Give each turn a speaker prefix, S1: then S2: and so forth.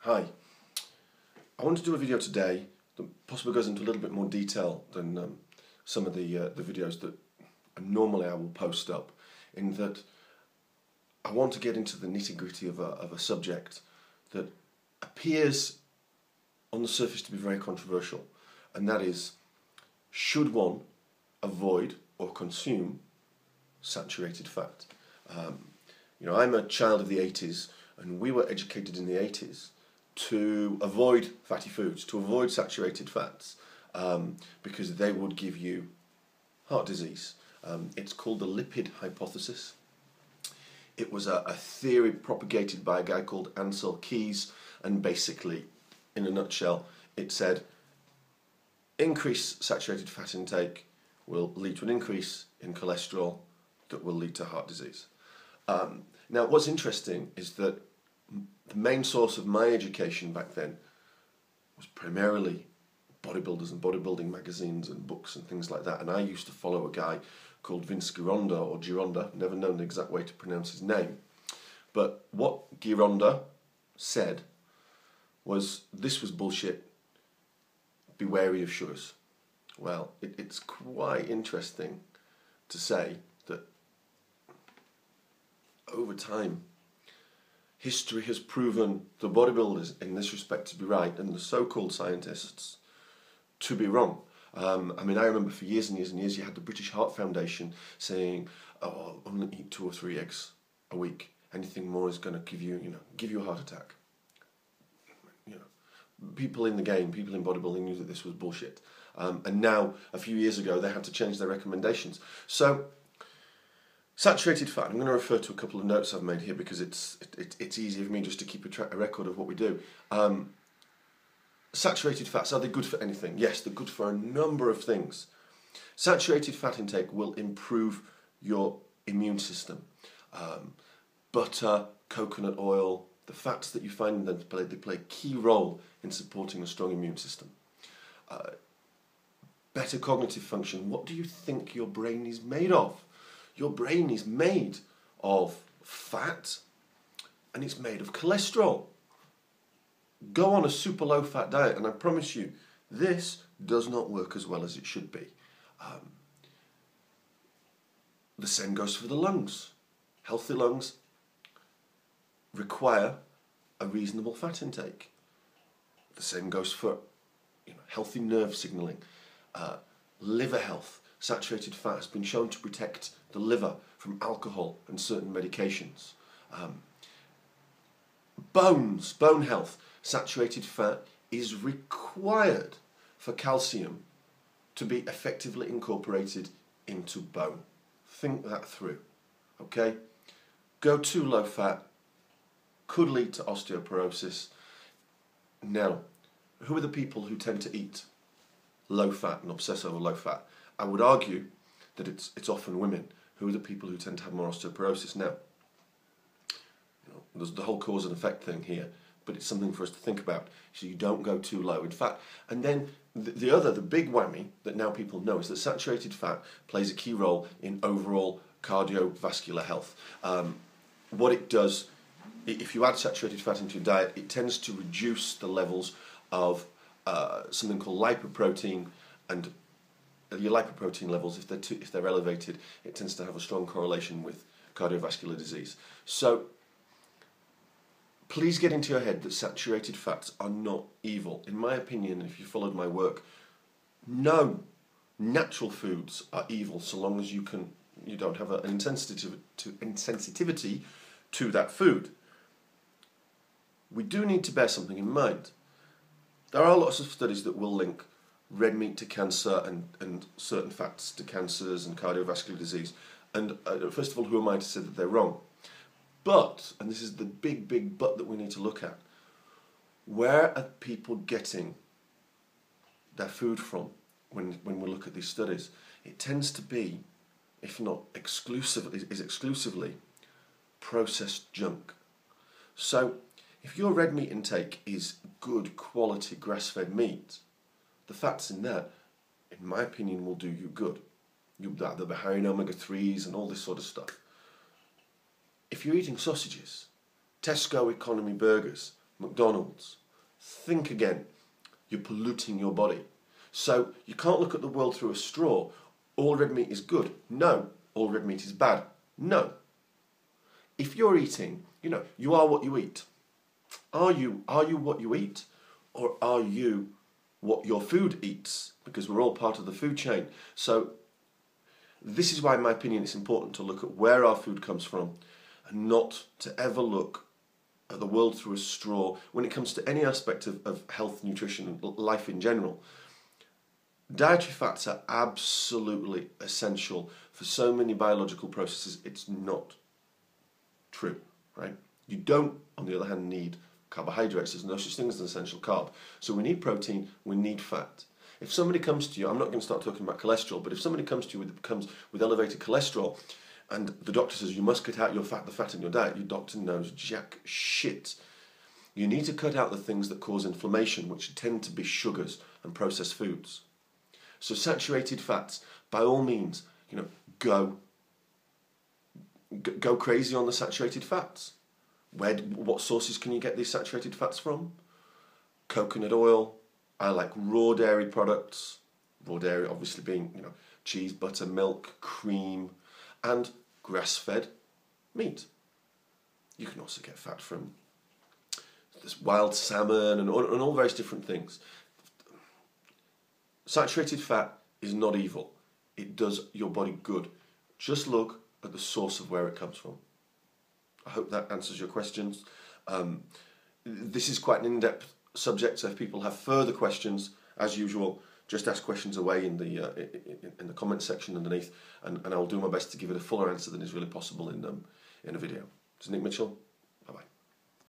S1: Hi, I want to do a video today that possibly goes into a little bit more detail than some of the videos that normally I will post up, in that I want to get into the nitty-gritty of a subject that appears on the surface to be very controversial, and that is, should one avoid or consume saturated fat? I'm a child of the 80s, and we were educated in the 80s to avoid fatty foods, to avoid saturated fats, because they would give you heart disease. It's called the lipid hypothesis. It was a theory propagated by a guy called Ancel Keys, and basically, in a nutshell, it said increased saturated fat intake will lead to an increase in cholesterol that will lead to heart disease. Now, what's interesting is that the main source of my education back then was primarily bodybuilders and bodybuilding magazines and books and things like that, and I used to follow a guy called Vince Gironda, or Gironda, never known the exact way to pronounce his name. But what Gironda said was, this was bullshit, be wary of sugars. Well, it's quite interesting to say that over time, history has proven the bodybuilders in this respect to be right, and the so-called scientists to be wrong. I remember for years and years and years you had the British Heart Foundation saying, "Oh, only eat 2 or 3 eggs a week. Anything more is going to give you a heart attack." People in the game, people in bodybuilding knew that this was bullshit. And now, a few years ago, they had to change their recommendations. So, saturated fat. I'm going to refer to a couple of notes I've made here because it's easier for me just to keep a record of what we do. Saturated fats, are they good for anything? Yes, they're good for a number of things. Saturated fat intake will improve your immune system. Butter, coconut oil, the fats that you find in them, they play a key role in supporting a strong immune system. Better cognitive function. What do you think your brain is made of? Your brain is made of fat, and it's made of cholesterol. Go on a super low fat diet, and I promise you, this does not work as well as it should be. The same goes for the lungs. Healthy lungs require a reasonable fat intake. The same goes for healthy nerve signalling. Liver health. Saturated fat has been shown to protect the liver from alcohol and certain medications. Bone health. Saturated fat is required for calcium to be effectively incorporated into bone. Think that through, okay? Go too low fat could lead to osteoporosis. Now, who are the people who tend to eat low fat and obsess over low fat? I would argue that it's often women who are the people who tend to have more osteoporosis. Now, there's the whole cause and effect thing here, but it's something for us to think about. So you don't go too low in fat. And then the big whammy that now people know is that saturated fat plays a key role in overall cardiovascular health. What it does, if you add saturated fat into your diet, it tends to reduce the levels of something called lipoprotein, and your lipoprotein levels, if they're elevated, it tends to have a strong correlation with cardiovascular disease. So please get into your head that saturated fats are not evil. In my opinion, if you followed my work, no natural foods are evil so long as you don't have an insensitivity to that food. We do need to bear something in mind. There are lots of studies that will link red meat to cancer and certain fats to cancers and cardiovascular disease. And first of all, who am I to say that they're wrong? But, and this is the big but that we need to look at, where are people getting their food from when we look at these studies? It tends to be, if not exclusively, processed junk. So, if your red meat intake is good quality grass-fed meat, the fats in that, in my opinion, will do you good. They'll be high in omega-3s and all this sort of stuff. If you're eating sausages, Tesco economy burgers, McDonald's. Think again. You're polluting your body. So you can't look at the world through a straw. All red meat is good. No. All red meat is bad. No. If you're eating, you are what you eat. Are you what you eat? Or are you what your food eats? Because we're all part of the food chain. So this is why, in my opinion, it's important to look at where our food comes from and not to ever look at the world through a straw when it comes to any aspect of health, nutrition, and life in general. Dietary fats are absolutely essential for so many biological processes. It's not true, right? You don't, on the other hand, need carbohydrates. There's no such thing as an essential carb. So we need protein, we need fat. If somebody comes to you, I'm not going to start talking about cholesterol, but if somebody comes to you with elevated cholesterol and the doctor says you must cut out the fat in your diet, your doctor knows jack shit. You need to cut out the things that cause inflammation, which tend to be sugars and processed foods. So saturated fats, by all means, go crazy on the saturated fats. What sources can you get these saturated fats from? Coconut oil. I like raw dairy products. Raw dairy obviously being, cheese, butter, milk, cream, and grass-fed meat. You can also get fat from this wild salmon and all various different things. Saturated fat is not evil. It does your body good. Just look at the source of where it comes from. I hope that answers your questions. This is quite an in-depth subject, so if people have further questions, as usual, just ask questions away in the comments section underneath, and I'll do my best to give it a fuller answer than is really possible in a video. This is Nick Mitchell.